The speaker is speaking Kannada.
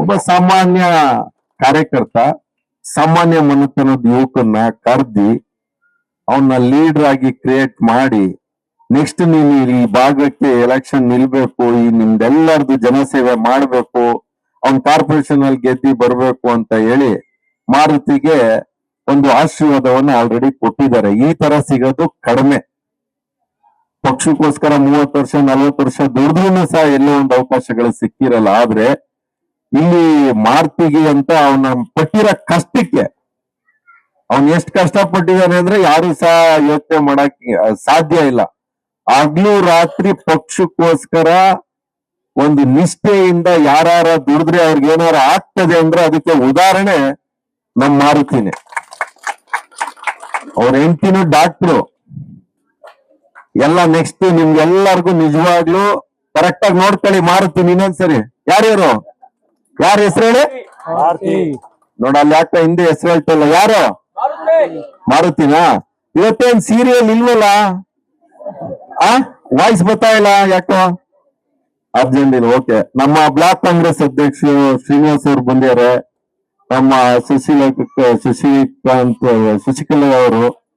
ಒಬ್ಬ ಸಾಮಾನ್ಯ ಕಾರ್ಯಕರ್ತ, ಸಾಮಾನ್ಯ ಮನೆತನದ ಯುವಕನ್ನ ಕರ್ದಿ ಅವನ್ನ ಲೀಡರ್ ಆಗಿ ಕ್ರಿಯೇಟ್ ಮಾಡಿ ನೆಕ್ಸ್ಟ್ ನೀನು ಈ ಭಾಗಕ್ಕೆ ಎಲೆಕ್ಷನ್ ನಿಲ್ಬೇಕು, ಈ ನಿಮ್ದೆಲ್ಲರದು ಜನಸೇವೆ ಮಾಡ್ಬೇಕು, ಅವ್ನ್ ಕಾರ್ಪೊರೇಷನ್ ಅಲ್ಲಿ ಗೆದ್ದಿ ಬರ್ಬೇಕು ಅಂತ ಹೇಳಿ ಮಾರುತಿಗೆ ಒಂದು ಆಶೀರ್ವಾದವನ್ನ ಆಲ್ರೆಡಿ ಕೊಟ್ಟಿದ್ದಾರೆ. ಈ ತರ ಸಿಗೋದು ಕಡಿಮೆ. ಪಕ್ಷಕ್ಕೋಸ್ಕರ 30 ವರ್ಷ 40 ವರ್ಷ ದುಡಿದ್ರೂ ಸಹ ಎಲ್ಲೋ ಒಂದು ಅವಕಾಶಗಳು ಸಿಕ್ಕಿರಲ್ಲ. ಆದ್ರೆ ಇಲ್ಲಿ ಮಾರುತಿಗೆ ಅಂತ ಅವನ ಪಟ್ಟಿರೋ ಕಷ್ಟಕ್ಕೆ, ಅವನ್ ಎಷ್ಟು ಕಷ್ಟಪಟ್ಟಿದ್ದಾನೆ ಅಂದ್ರೆ ಯಾರು ಸಹ ಯೋಚನೆ ಮಾಡಕ್ ಸಾಧ್ಯ ಇಲ್ಲ. ಆಗ್ಲೂ ರಾತ್ರಿ ಪಕ್ಷಕ್ಕೋಸ್ಕರ ಒಂದು ನಿಷ್ಠೆಯಿಂದ ಯಾರ ದುಡಿದ್ರೆ ಅವ್ರಿಗೆ ಏನಾರ ಆಗ್ತದೆ ಅಂದ್ರೆ ಅದಕ್ಕೆ ಉದಾಹರಣೆ ನಮ್ ಮಾರುತಿನೇ. ಅವ್ರ ಹೆಂಡತಿನೂ ಡಾಕ್ಟ್ರು. ಎಲ್ಲ ನೆಕ್ಸ್ಟ್ ನಿಮ್ಗೆಲ್ಲರಿಗೂ ನಿಜವಾಗ್ಲೂ ಕರೆಕ್ಟ್ ಆಗಿ ನೋಡ್ಕೊಳ್ಳಿ. ಮಾರುತಿ ಇನ್ನೊಂದ್ಸರಿ ಯಾರ್ಯಾರು ಯಾರ ಹೆಸರು ಹೇಳಿ ನೋಡ, ಅಲ್ಲಿ ಯಾಕ ಹಿಂದೆ ಹೆಸರು ಹೇಳ್ತಲ್ಲ, ಯಾರು ಮಾರುತಿನಾ? ಇವತ್ತೇನ್ ಸೀರಿಯಲ್ ಇಲ್ವಲ್ಲ, ವಾಯ್ಸ್ ಬರ್ತಾ ಇಲ್ಲ ಯಾಕೋ? ಅರ್ಜೆಂಟ್ ಇಲ್ಲ. ಓಕೆ, ನಮ್ಮ ಬ್ಲಾಕ್ ಕಾಂಗ್ರೆಸ್ ಅಧ್ಯಕ್ಷರು ಶ್ರೀನಿವಾಸ್ ಅವರು ಬಂದಿದ್ದಾರೆ. ನಮ್ಮ ಶಶಿಕಾಂತ್ ಶಶಿಕಲಾ ಅವರು